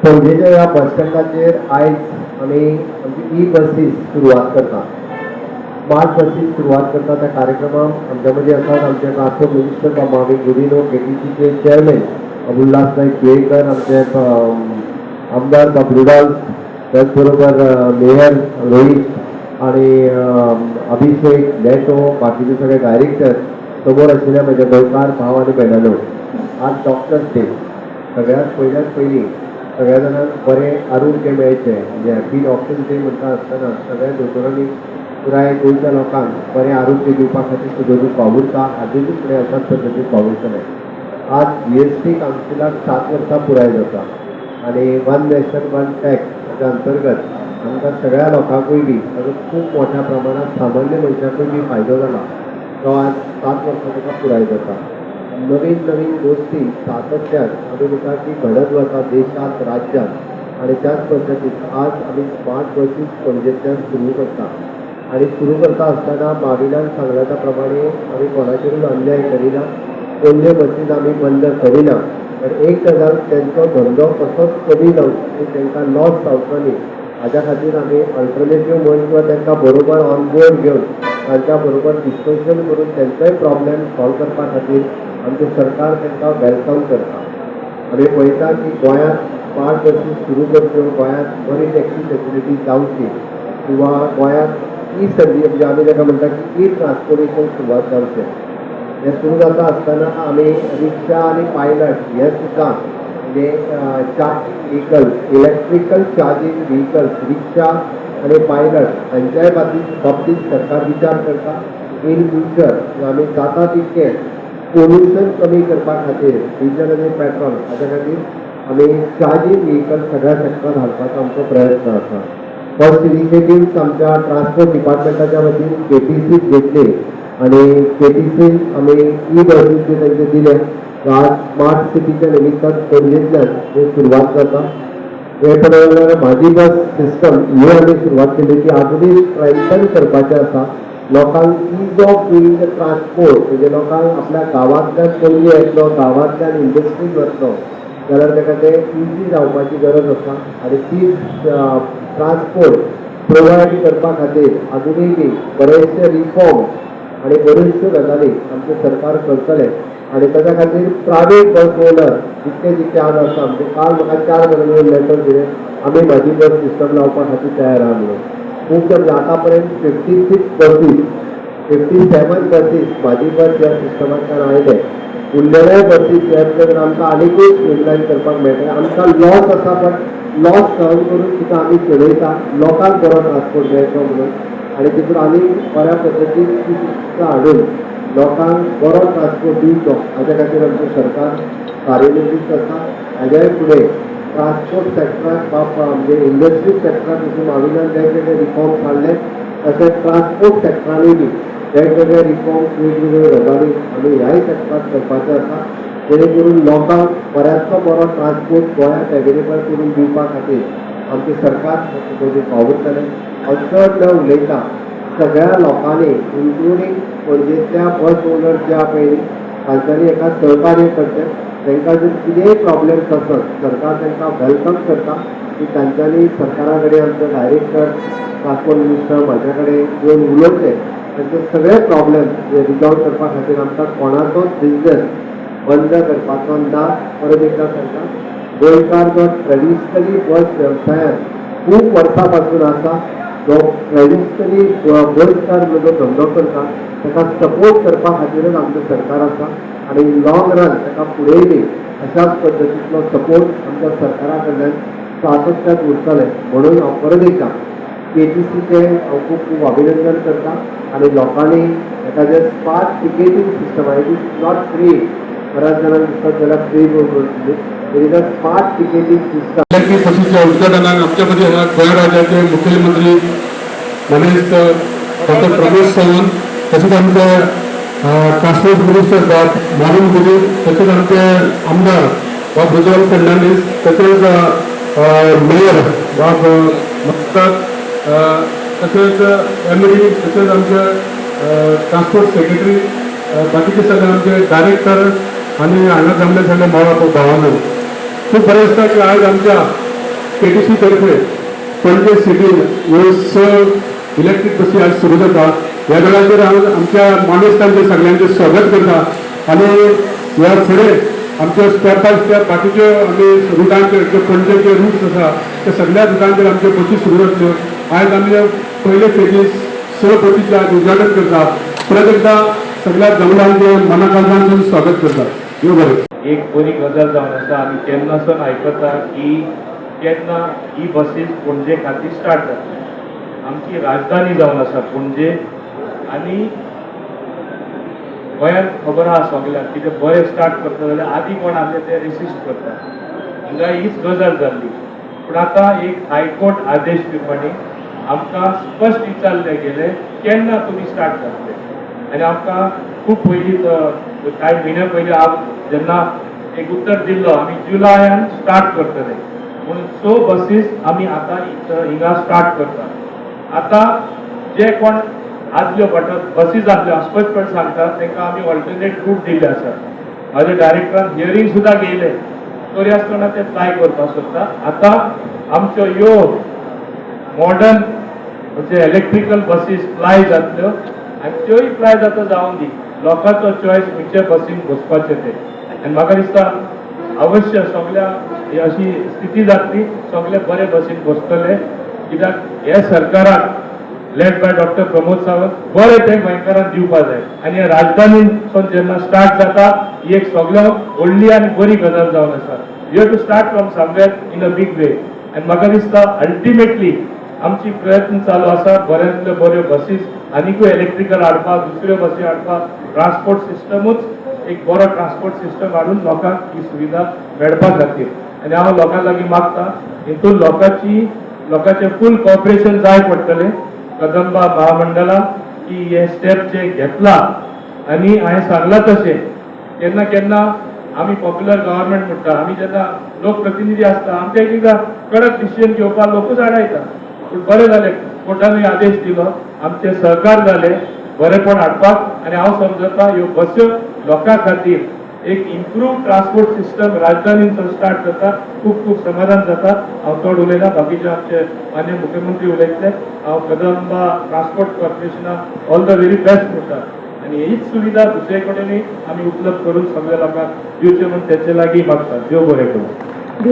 पणजेच्या ह्या बस स्टँडाचेर आयज आमी आमची ई बसीस सुरवात करता. स्मार्ट बसीस सुरवात करता त्या कार्यक्रमाक आमच्या मदीं आसात आमचे ट्रान्सपोर्ट मिनिस्टर बाबा गुदिनो, केटीसीचे चेअरमॅन उल्हास नायक केळेकर, आमचे आमदार बाबरूलाल, त्याच बरोबर मेयर रोहित आणि अभिषेक नेटो, बाकीचे सगळे डायरेक्टर, समोर आशिल्ले म्हजे गोंयकार भाव आनी भयणानो. आज डॉक्टर्स डे. सगळ्यात पयली सगळ्या जाणांक बरें आरोग्य मेळचें म्हणजे हॅपी डॉक्टर्स डे म्हणटा आसतना सगळ्या दोतोरांनी पुराय गोंयच्या लोकांक बरें आरोग्य दिवपा खातीर सुद्दां वावुरता, आजुनूय फुडें अशाच पद्दतीन वावुरतले. आज GST कावन्सिलाक 7 वर्सां पुराय जाता आनी वन नेशन वन टॅक्स हाच्या अंतर्गत आमकां सगळ्या लोकांकूय बी ताजो खूब मोठ्या प्रमाणात सामान्य मनशाकूय बी फायदो जाला. तो आज 7 वर्सां ताका पुराय जाता. नवीन गोष्टी सातत्यान आमी म्हणटा की घडत वता देशांत, राज्यांत आणि त्याच पद्दतीन आज आमी स्मार्ट बसीस पणजेंतल्यान सुरू करता. आणि सुरू करता आसतना माविलान सांगल्या त्या प्रमाणे आमी कोणाचेरूच अन्याय करिना, कोणत्य बसीस आमी बंद करिना. पण एक गजाल तेंचो धंदो कसोच कमी जावचो, तांकां लॉस जावचो न्ही हाज्या खातीर आमी अल्टरनेटीव म्हणून किंवा तांकां बरोबर ऑन बोर्ड घेवन तांच्या बरोबर डिस्कशन करून तेंचोय प्रॉब्लेम सॉल्व करपा खातीर आमचें सरकार तांकां वेलकम करता. आमी पळयता की गोंयांत स्मार्ट बसीस सुरू करच्यो, गोंयांत बरी टॅक्सी फेसिलिटी जावची किंवा गोंयांत ई सर्वीस म्हणजे आमी ताका म्हणटा की ई ट्रान्सपोर्टेशन सुरवात जावचें. हें सुरू जाता आसतना आमी रिक्षा आनी पायलट हे सुद्दां म्हणजे charging vehicles, electrical charging vehicles, rickshaw आनी पायलट हांच्याय बाबतींत सरकार विचार करता. इन फ्युचर आमी जाता तितकें पोल्युशन कमी करपा खातीर डिझल आनी पेट्रोल हाच्या खातीर आमी चार्जिंग व्हेकल सगळ्या सेक्टरांत हाडपाचो आमचो प्रयत्न आसा. फर्स्ट इनिशिएटिव्स आमच्या ट्रान्सपोर्ट डिपार्टमेंटाच्या वतीन KTCक घेतले आनी KTCन आमी ई बसीस बी तांचे दिले. आज स्मार्ट सिटीच्या निमित्तान पणजेंतल्यान ही सुरवात जाता. हे पळयल्यार म्हाजी बस सिस्टम ही आमी सुरवात केली की आजुनूय स्ट्रेंथन करपाचें आसा. लोकांक is of doing the transport म्हणजे लोकांक आपल्या गांवांतल्यान पणजे येतलो, गांवांतल्यान इंडस्ट्रीन वतलो जाल्यार ताका तें इजी जावपाची गरज आसा. आनी ती ट्रान्सपोर्ट प्रोवायड करपा खातीर आजुनूय बी बरेचशे रिफॉर्म आनी बऱ्योचश्यो गजाली आमचें सरकार करतलें. आनी ताच्या खातीर प्रायवेट बस ओनर जितके आज आसा म्हणजे काल म्हाका 4 जाणांनी लेटर दिलें आमी म्हाजी बस सिस्टम लावपा खातीर तयार आहा म्हणून. खूब जण आतां पर्यंत 56 बसीस 57 बसीस म्हाजी बस ह्या सिस्टमांतल्यान आयले. उरलेल्या बसीस ह्या भितर आमकां आनीकूय स्ट्रीमलायन करपाक मेळटलें. आमकां लॉस आसा पण लॉस सहन करून सुद्दां आमी चलयता लोकांक बरो ट्रान्सपोर्ट मेळचो म्हणून. आनी तितून आनी बऱ्या पद्दतीन हाडून लोकांक बरो ट्रान्सपोर्ट दिवचो हाच्या खातीर आमचें सरकार कार्यनिर्वीत आसा. हाज्याय फुडें ट्रान्सपोर्ट सेक्टराक म्हणजे इंडस्ट्री सेक्टराक जशें माविलान वेगवेगळे रिफॉर्म्स हाडले तशेंच ट्रान्सपोर्ट सेक्टरानूय बी वेगवेगळे रिफॉर्म्स वेगवेगळ्यो गजाली आमी ह्याय सेक्टराक करपाचे आसा जेणे करून लोकांक बऱ्यांतलो बरो ट्रान्सपोर्ट गोंयांत एवेलेबल करून दिवपा खातीर आमचें सरकार वावुरतलें. चड न उलयता सगळ्या लोकांनी इन्क्लुडींग पणजेंतल्या बस ओनर्स जे आहा पळय तांच्यांनी हेका सहकार्य करचें. तांकां जर कितेंय प्रॉब्लेम्स आसत सरकार तांकां वेलकम करता की तांच्यांनी सरकारा कडेन आमचो डायरेक्टर ट्रान्सपोर्ट मिनिस्टर म्हाज्या कडेन येवन उलोवचें. तांचे सगळे प्रॉब्लेम रिजॉल्व करपा खातीर आमकां कोणाचोच बिजनेस बंद करपाचो ना. परत एकदां सांगता गोंयकार जो ट्रेडिशनली बस वेवसायांत खूब वर्सां पासून आसा जो ट्रेडिशनली गोंयकार जो धंदो करता ताका सपोर्ट करपा खातीरच आमचें सरकार आसा. आनी लॉंग रन ताका फुडेंय बी अशाच पद्दतींतलो सपोर्ट आमच्या सरकारा कडल्यान सातत्यान उरतलें म्हणून हांव परत एकदां KTCचें हांव खूब अभिनंदन करता. आनी लोकांनी हेका जे smart टिकेटींग system it is not free बऱ्याच जाणांक दिसता जाल्यार फ्री करून स्मार्ट टिकेटींग सिस्टम बसीच्या उद्घाटनाक आमच्या मदीं आसा गोंय राज्याचे मुख्यमंत्री मनीस डॉक्टर प्रमोद सावंत, तशेंच आमचे ट्रान्सपोर्ट मिनिस्टर मारून गुदी, तशेंच आमचे आमदार बाब रुजवाल फर्नांडीस, तशेंच मेयर बाब मस्ताक, तशेंच MD, तशेंच आमचे ट्रान्सपोर्ट सेक्रेटरी, बाकीचे सगळे आमचे डायरेक्टर आनी हांगा जमले सगळे भावांनो. खूब बरें दिसता की आज आमच्या केटीसी तर्फे पणजे सिटीन ह्यो स इलेक्ट्रीक बसी आज सुरू जाता. ह्या वेळाचेर हांव आमच्या मानेस्तांचे सगळ्यांचे स्वागत करता आनी ह्या फुडें आमचे स्टेप बाय स्टेप बाकीच्यो आमी रुटांचेर जे पणजेचे रूट्स आसा त्या सगळ्या रुटांचेर आमच्यो बसी सुरू जातल्यो. आयज आमी पयले फेजीस स बसीचे आज उद्घाटन करता. परत एकदा सगळ्या जंगलांचे मनाकालजांचें स्वागत करता. देव बरें. एक बरी गजाल जावन आसा. आमी केन्नासून आयकता की केन्ना ही बसीस पणजे खातीर स्टार्ट जातली. आमची राजधानी जावन आसा पणजे आनी गोंयांत खबर आहा सगळ्यांक कितें बरें स्टार्ट करता जाल्यार आदी कोण आसले ते रेसिस्ट करता. हिंगा हीच गजाल जाल्ली. पूण आतां एक हायकोर्ट आदेश दिवपानी आमकां स्पश्ट विचारले गेले केन्ना तुमी स्टार्ट जातले. आनी आमकां खूब पयलीं कांय म्हयने पयलीं हांव जेन्ना एक उत्तर दिल्लो आमी जुलयान स्टार्ट करतले म्हणून 6 बसीस आमी आतां हिंगा स्टार्ट करता. आतां जे कोण आदल्यो बसीस आसल्यो स्पश्टपण सांगता तांकां आमी ऑल्टरनेट रूट दिल्ले आसा. म्हाज्या डायरेक्टरान हियरींग सुद्दां घेयले तरी आसतना ते ट्राय करपाक सोदता. आतां आमच्यो ह्यो मॉडर्न म्हणजे इलेक्ट्रिकल बसीस फ्लाय जातल्यो आनी त्योय फ्लाय जाता जावन दी. लोकांचो चॉयस खंयच्या बसीन बसपाचें ते. आनी म्हाका दिसता अवश्य सगळ्या अशी स्थिती जातली सगळे बरे बसीन बसतले. कित्याक हे सरकाराक led by doctor Pramod Sawant बरें ते गोंयकारांक दिवपा जाय. आनी राजधानीसून जेन्ना स्टार्ट जाता ही एक सगळ्यांत व्हडली आनी बरी गजाल जावन आसा. You have to start from somewhere in a big way. आनी म्हाका दिसता अल्टिमेटली आमची प्रयत्न चालू आसा बऱ्यांतल्यो बऱ्यो बसीस आनीकूय इलेक्ट्रिकल हाडपाक दुसऱ्यो बसी हाडपाक ट्रान्सपोर्ट सिस्टमूच एक बरो ट्रान्सपोर्ट सिस्टम हाडून लोकांक ही सुविधा मेळपा खातीर. आनी हांव लोकां लागीं मागता हितून लोकांचें फूल कॉपरेशन जाय पडटलें कदंबा महामंडळान की हे स्टेप जे घेतला. आनी हांवें सांगलां तशें केन्ना केन्ना आमी पॉप्युलर गव्हर्मेंट म्हणटा आमी जेन्ना लोकप्रतिनिधी आसता आमच्या एकदां कडक डिसिजन घेवपाक लोकूच आडायता. पूण बरें जालें कोर्टानूय आदेश दिलो आमचे सहकार जाले बरेपण हाडपाक. आनी हांव समजता ह्यो बस्यो लोकां खातीर एक इम्प्रूव ट्रान्सपोर्ट सिस्टम राजधानीन स्टार्ट जाता. खूब खूब समाधान जाता. हांव चड उलयना बाकीचे आमचे मान्य मुख्यमंत्री उलयतले. हांव कदंबा ट्रान्सपोर्ट कॉर्पोरेशनाक ऑल द व्हेरी बेस्ट म्हणटा. आनी हीच सुविधा दुसरे कडेनूय आमी उपलब्ध करून सगळ्या लोकांक दिवचे म्हूण तेचे लागीं मागता. देव बरें करूं.